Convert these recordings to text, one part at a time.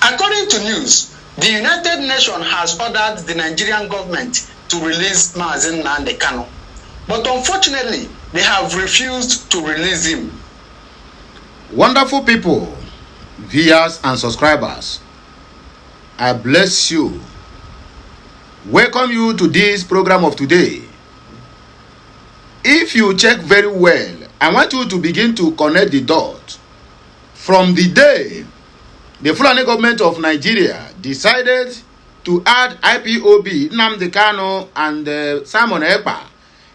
According to news, the United Nations has ordered the Nigerian government to release Nnamdi Kanu. But unfortunately, they have refused to release him. Wonderful people, viewers and subscribers, I bless you. Welcome you to this program of today. If you check very well, I want you to begin to connect the dots. From the day the Fulani government of Nigeria decided to add IPOB, Nnamdi Kanu, and Simon Ekpa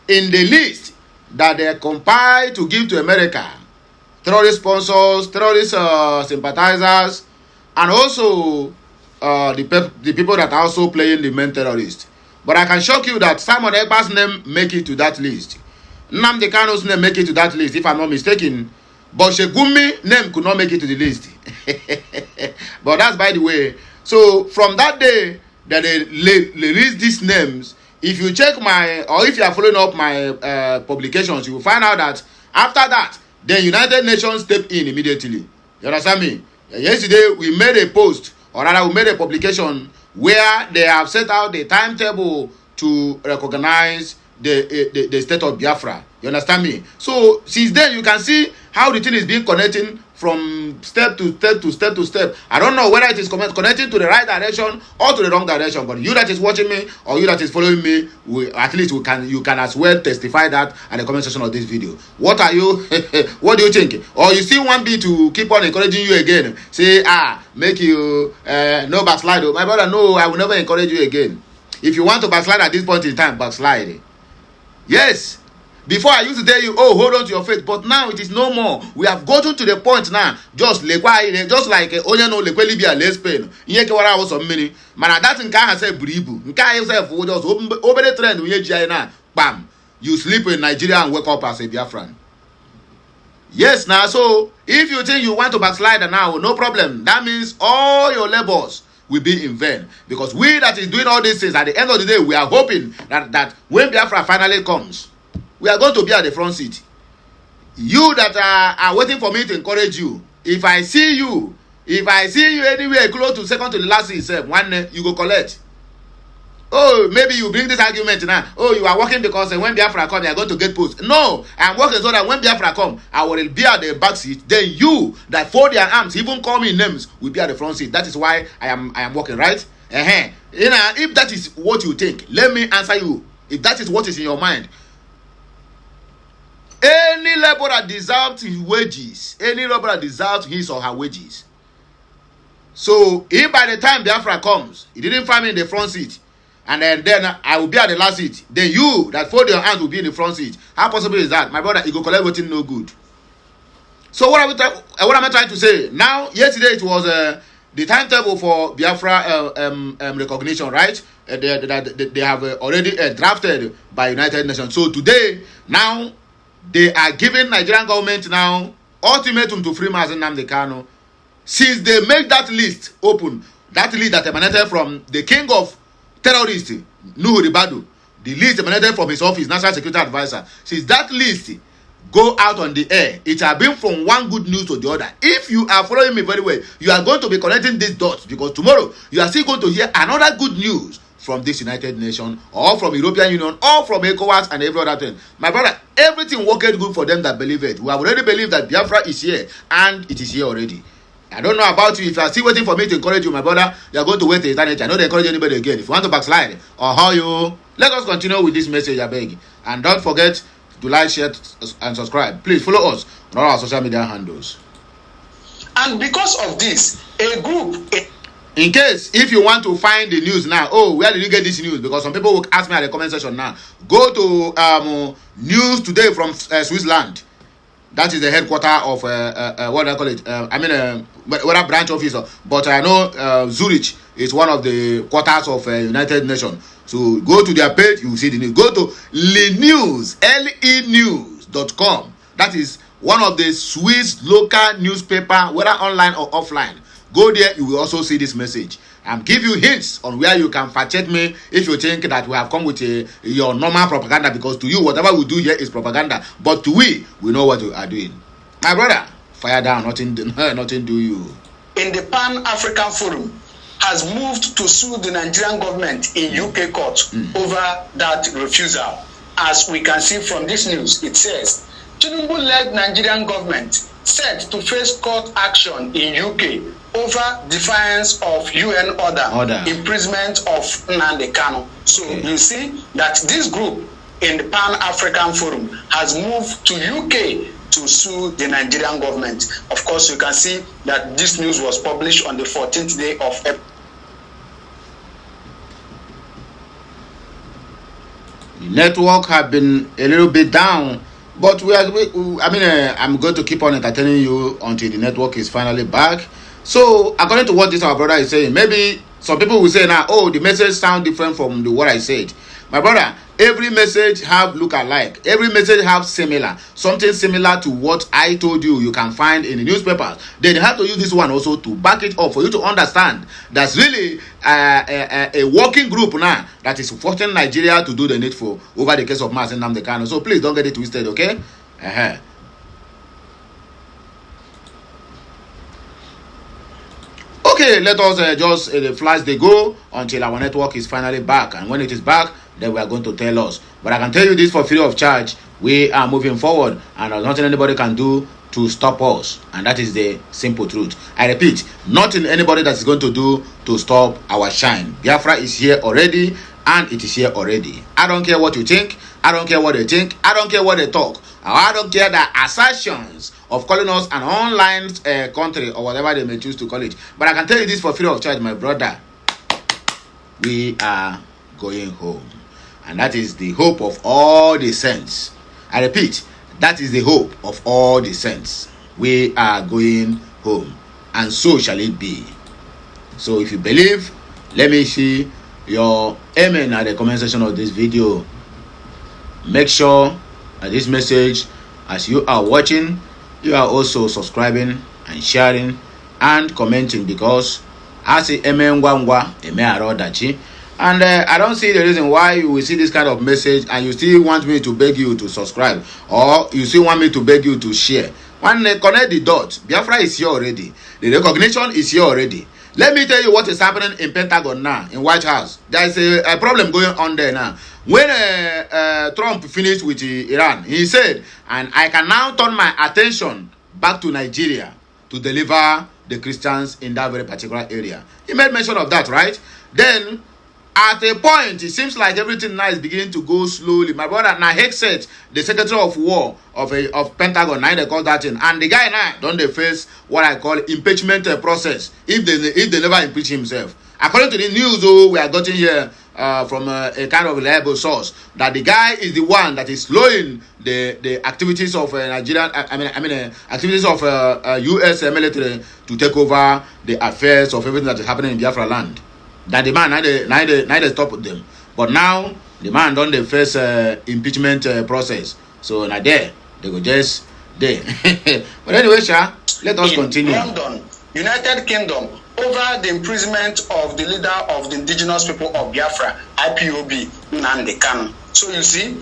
in the list that they compiled to give to America, terrorist sponsors, terrorist sympathizers, and also the people that are also playing the main terrorist. But I can shock you that Simon Ekpa's name make it to that list. Nnamdi Kanu's name make it to that list, if I'm not mistaken. But Shegumi name could not make it to the list. But that's by the way. So from that day that they released these names, if you check my, or if you are following up my publications, you will find out that after that, the United Nations stepped in immediately. You understand me? Yesterday, we made a post, or rather we made a publication where they have set out the timetable to recognize the state of Biafra. You understand me? So since then, you can see how the thing is being connecting from step to step to step to step. I don't know whether it is connecting to the right direction or to the wrong direction, but you that is watching me or you that is following me, at least you can as well testify that at the comment section of this video. What are you? What do you think? Or you still want me to keep on encouraging you again? Say, make you no backslide. My brother, no, I will never encourage you again. If you want to backslide at this point in time, backslide. Yes. Before I used to tell you, oh, hold on to your faith, but now it is no more. We have gotten to the point now, just like Onyano lekwe Libya le Spain. Inye kewara was some many. Man, that nka ha say bribu. Nka yourself just open the trend we ji na. Bam. You sleep in Nigeria and wake up as a Biafran. Yes, now so if you think you want to backslide now, no problem. That means all your labors will be in vain, because we that is doing all these things, at the end of the day, we are hoping that when Biafra finally comes, we are going to be at the front seat. You that are waiting for me to encourage you, if I see you anywhere close to second to the last itself, one day you go collect. Oh, maybe you bring this argument now. Oh, you are working because when Biafra come, you are going to get post. No, I'm working so that when Biafra come, I will be at the back seat. Then you that fold your arms, even call me names, will be at the front seat. That is why I am working, right? You know, if that is what you think, let me answer you. If that is what is in your mind, any laborer deserves his wages. Any laborer deserves his or her wages. So if by the time Biafra comes, he didn't find me in the front seat, and then I will be at the last seat, then you that fold your hands will be in the front seat. How possible is that? My brother, he go collect everything no good. So what am I trying to say? Now, yesterday it was the timetable for Biafra recognition, right? They have already drafted by United Nations. So today, now, they are giving Nigerian government now ultimatum to free Nnamdi Kanu. Since they make that list open, that list that emanated from the king of terrorists, Nuhu Ribadu, the list emanated from his office, National Security Advisor. Since that list go out on the air, it has been from one good news to the other. If you are following me very well, you are going to be connecting these dots, because tomorrow you are still going to hear another good news from this United Nations, or from European Union, or from ECOWAS and every other thing. My brother, everything worked good for them that believe it. We have already believed that Biafra is here, and it is here already. I don't know about you. If you are still waiting for me to encourage you, my brother, you are going to wait till eternity. I don't encourage anybody again. If you want to backslide, or how you, let us continue with this message, I beg. And don't forget to like, share, and subscribe. Please follow us on all our social media handles. And because of this, a group... In case, if you want to find the news now, oh, where did you get this news? Because some people will ask me at the comment section now. Go to news today from Switzerland. That is the headquarters of what do I call it? Whether branch office, but I know Zurich is one of the quarters of United Nations. So go to their page, you will see the news. Go to lenews, lenews.com. That is one of the Swiss local newspaper, whether online or offline. Go there, you will also see this message. I'm give you hints on where you can fact check me if you think that we have come with your normal propaganda, because to you, whatever we do here is propaganda. But to we know what we are doing. My brother, fire down, nothing do you. in the Pan-African Forum has moved to sue the Nigerian government in UK court over that refusal. As we can see from this news, it says, Tinubu-led Nigerian government set to face court action in UK over defiance of UN order. Imprisonment of Nnamdi Kanu. So you see that this group in the Pan-African Forum has moved to UK to sue the Nigerian government. Of course, you can see that this news was published on the 14th day of April. The network have been a little bit down, but I'm going to keep on entertaining you until the network is finally back. So, according to what this our brother is saying, maybe some people will say now, oh, the message sound different from what I said. My brother, every message have look alike. Every message have something similar to what I told you. You can find in the newspapers. Then you have to use this one also to back it up for you to understand that's really a working group now that is forcing Nigeria to do the needful over the case of Nnamdi Kanu. So please don't get it twisted, okay? Okay, let us just flash the go until our network is finally back, and when it is back, then we are going to tell us. But I can tell you this for free of charge: we are moving forward, and there's nothing anybody can do to stop us, and that is the simple truth. I repeat, nothing anybody that is going to do to stop our shine. Biafra is here already, and it is here already. I don't care what you think. I don't care what they think. I don't care what they talk. I don't care the assertions of calling us an online country or whatever they may choose to call it. But I can tell you this for free of charge, my brother. We are going home. And that is the hope of all the saints. I repeat, that is the hope of all the saints. We are going home. And so shall it be. So if you believe, let me see your amen at the comment section of this video. Make sure that this message, as you are watching, you are also subscribing and sharing and commenting, because I see amen wangwa eme arodachi. And I don't see the reason why you will see this kind of message and you still want me to beg you to subscribe, or you still want me to beg you to share. When they connect the dots, Biafra is here already. The recognition is here already. Let me tell you what is happening in Pentagon now, in White House. There is a problem going on there now. When Trump finished with Iran, he said, and I can now turn my attention back to Nigeria to deliver the Christians in that very particular area. He made mention of that, right? Then, at a point, it seems like everything now is beginning to go slowly. My brother, now Hexet, the Secretary of War of Pentagon, now they call that in. And the guy now, don't they face what I call impeachment process if they never impeach himself. According to the news, we are getting here from a kind of reliable source, that the guy is the one that is slowing the activities of Nigerian, activities of U.S. military to take over the affairs of everything that is happening in Biafra land. That the man neither stop them, but now the man don't the first impeachment process. So now they go just there. But anyway, Sha, let us continue. London, United Kingdom, over the imprisonment of the leader of the indigenous people of Biafra, IPOB, Nnamdi Kanu. So you see,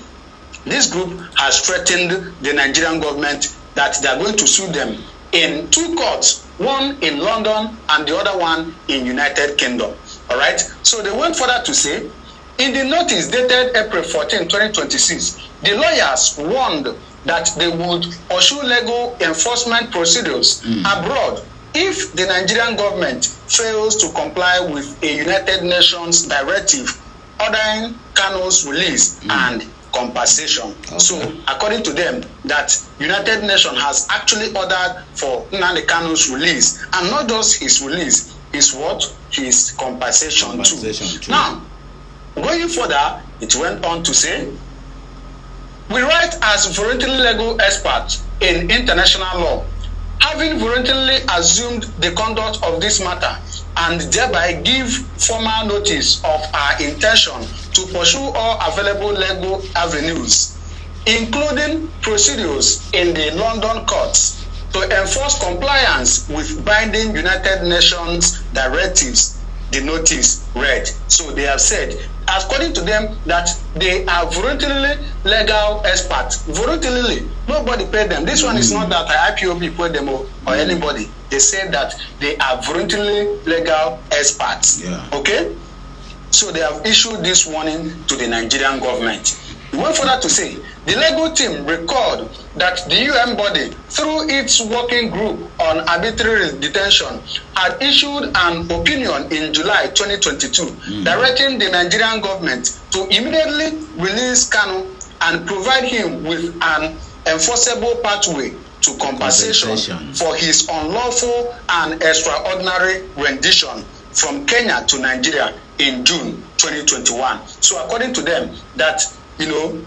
this group has threatened the Nigerian government that they are going to sue them in two courts, one in London and the other one in United Kingdom. All right. So they went further to say, in the notice dated April 14, 2026, the lawyers warned that they would pursue legal enforcement procedures abroad if the Nigerian government fails to comply with a United Nations directive ordering Kanu's release and compensation. Okay. So, according to them, that United Nations has actually ordered for Nnamdi Kanu's release, and not just his release, is what? His compensation too. Now, going further, it went on to say, we write as voluntarily legal experts in international law, having voluntarily assumed the conduct of this matter, and thereby give formal notice of our intention to pursue all available legal avenues, including procedures in the London courts, to enforce compliance with binding United Nations directives, the notice read. So they have said, according to them, that they are voluntarily legal experts. Voluntarily, nobody paid them. This one is not that IPOB paid them or anybody. they say that they are voluntarily legal experts. Yeah. Okay? So they have issued this warning to the Nigerian government. We went further to say, the legal team record that the UN body, through its working group on arbitrary detention, had issued an opinion in July 2022 directing the Nigerian government to immediately release Kanu and provide him with an enforceable pathway to compensation for his unlawful and extraordinary rendition from Kenya to Nigeria in June 2021. So according to them, that the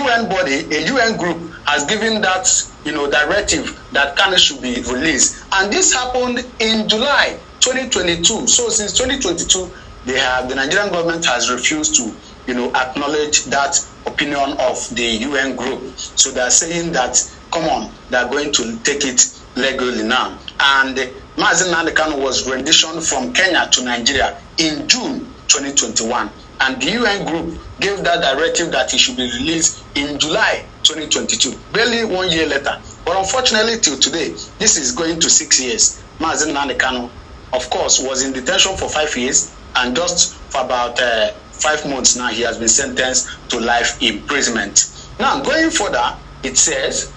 UN body, a UN group, has given that directive that Kanu should be released, and this happened in July 2022. So since 2022, the Nigerian government has refused to acknowledge that opinion of the UN group. So they are saying that, come on, they are going to take it legally now. And Nnamdi Kanu was renditioned from Kenya to Nigeria in June 2021. And the UN group gave that directive that he should be released in July 2022, barely 1 year later. But unfortunately, till today, this is going to 6 years. Nnamdi Kanu, of course, was in detention for 5 years, and just for about 5 months now, he has been sentenced to life imprisonment. Now, going further, it says,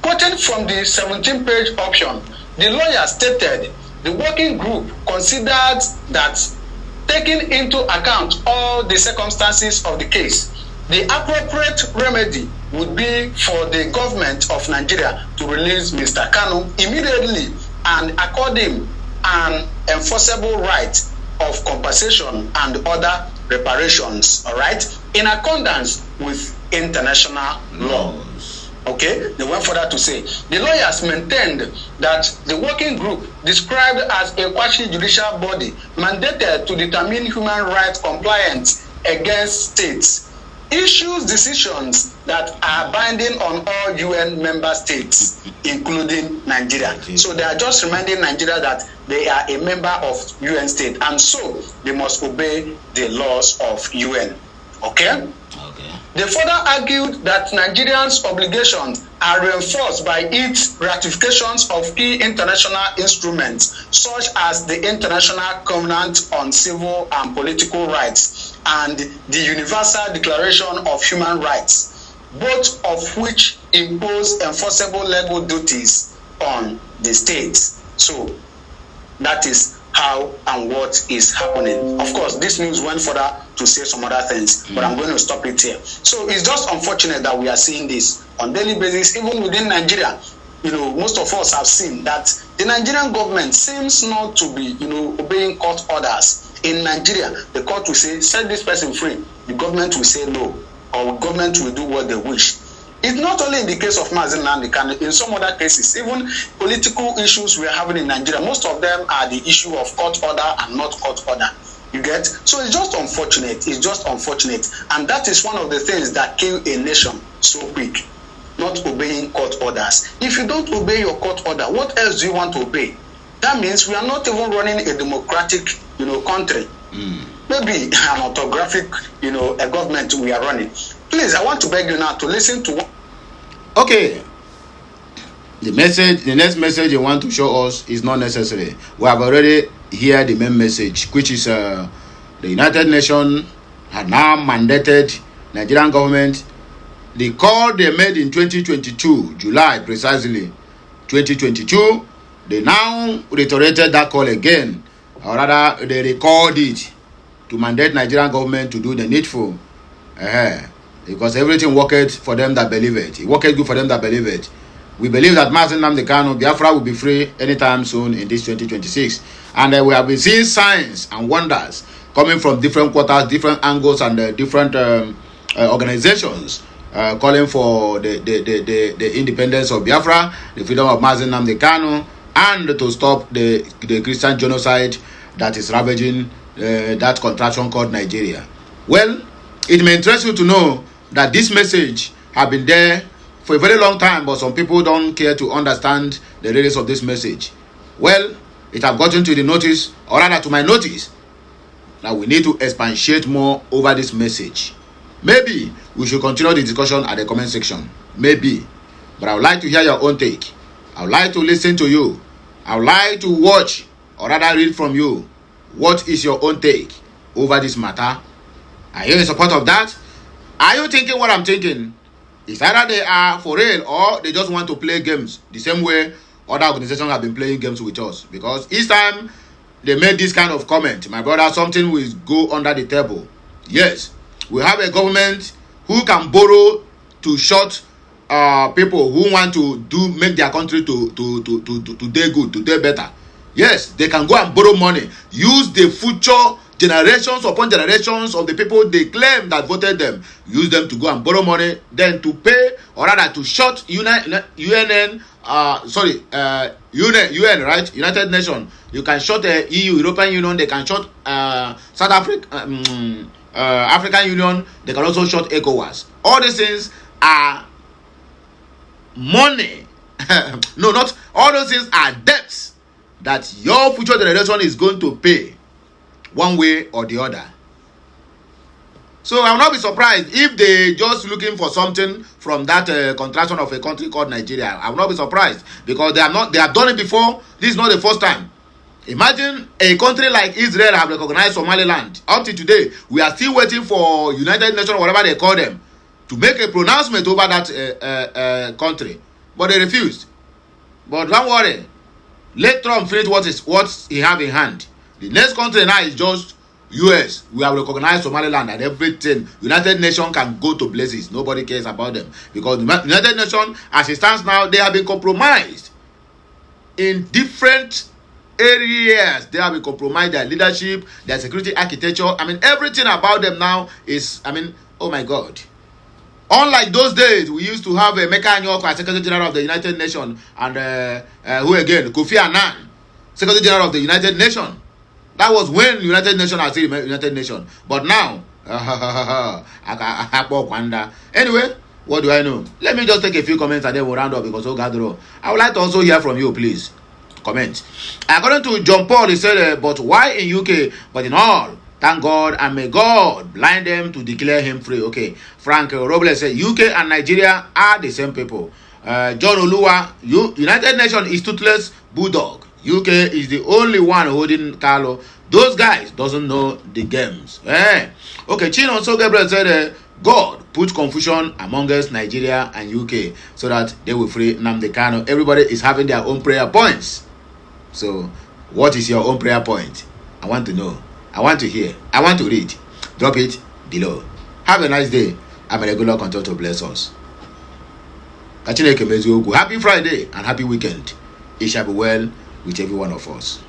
quoted from the 17-page option, the lawyer stated the working group considered that, taking into account all the circumstances of the case, the appropriate remedy would be for the government of Nigeria to release Mr. Kanu immediately and accord him an enforceable right of compensation and other reparations, all right, in accordance with international law. Okay, they went further to say the lawyers maintained that the working group, described as a quasi-judicial body mandated to determine human rights compliance against states, issues decisions that are binding on all UN member states, including Nigeria. So they are just reminding Nigeria that they are a member of UN state, and so they must obey the laws of UN. Okay? They further argued that Nigerians' obligations are reinforced by its ratifications of key international instruments, such as the International Covenant on Civil and Political Rights and the Universal Declaration of Human Rights, both of which impose enforceable legal duties on the states. So that is how and what is happening. Of course, this news went further to say some other things, but I'm going to stop it here. So it's just unfortunate that we are seeing this on daily basis, even within Nigeria. Most of us have seen that the Nigerian government seems not to be, obeying court orders. In Nigeria, the court will say, set this person free. The government will say no, or government will do what they wish. It's not only in the case of Nnamdi Kanu, in some other cases, even political issues we are having in Nigeria, most of them are the issue of court order and not court order. You get? So it's just unfortunate. It's just unfortunate. And that is one of the things that kill a nation so quick. Not obeying court orders. If you don't obey your court order, what else do you want to obey? That means we are not even running a democratic, country. Maybe an autographic, a government we are running. Please, I want to beg you now to listen to what. Okay. The next message you want to show us is not necessary. We have already heard the main message, which is the United Nations had now mandated Nigerian government. The call they made in 2022, July precisely, 2022, they now reiterated that call again, or rather they recalled it to mandate Nigerian government to do the needful. Because everything worked for them that believe it. It worked good for them that believe it. We believe that Nnamdi Kanu, Biafra will be free anytime soon in this 2026. And we have been seeing signs and wonders coming from different quarters, different angles, and different organizations calling for the independence of Biafra, the freedom of Nnamdi Kanu, and to stop the Christian genocide that is ravaging that contraction called Nigeria. Well, it may interest you to know that this message has been there for a very long time, but some people don't care to understand the release of this message. Well, it has gotten to the notice, or rather to my notice, that we need to expatiate more over this message. Maybe we should continue the discussion at the comment section. Maybe. But I would like to hear your own take. I would like to listen to you. I would like to watch or rather read from you. What is your own take over this matter? Are you in support of that? Are you thinking what I'm thinking? It's either they are for real or they just want to play games the same way other organizations have been playing games with us. Because each time they made this kind of comment, my brother, something will go under the table. Yes, we have a government who can borrow to short people who want to make their country to do good, to do better. Yes, they can go and borrow money, use the future generations upon generations of the people they claim that voted them, use them to go and borrow money, then to pay or rather to short UN, right? United Nations. You can short the EU, European Union. They can short South Africa, African Union. They can also short ECOWAS. All these things are money. No, not all those things are debts that your future generation is going to pay one way or the other. So I will not be surprised if they just looking for something from that contraction of a country called Nigeria. I will not be surprised because they have done it before. This is not the first time. Imagine a country like Israel have recognized Somaliland. Up to today, we are still waiting for United Nations, whatever they call them, to make a pronouncement over that country. But they refused. But don't worry. Let Trump finish what he have in hand. The next country now is just US. We have recognized Somaliland and everything. United Nations can go to places. Nobody cares about them. Because the United Nations, as it stands now, they have been compromised in different areas. They have been compromised. Their leadership, their security architecture. I mean, everything about them now is, oh my God. Unlike those days, we used to have Emeka Anyoko as Secretary General of the United Nations and who again? Kofi Annan, Secretary General of the United Nations. That was when United Nations are still United Nations. But now, anyway, what do I know? Let me just take a few comments and then we'll round up because I would like to also hear from you, please. Comment. According to John Paul, he said, but why in UK, but in all? Thank God, and may God blind them to declare him free. Okay. Frank Robles said, UK and Nigeria are the same people. John Oluwa, United Nations is toothless bulldog. UK is the only one holding Carlo. Those guys doesn't know the games. Okay, Chinonso Gabriel said, God put confusion among us, Nigeria and UK, so that they will free Nnamdi Kanu. Everybody is having their own prayer points. So, what is your own prayer point? I want to know. I want to hear. I want to read. Drop it below. Have a nice day. I'm a regular content to bless us. Happy Friday and happy weekend. It shall be well with every one of us.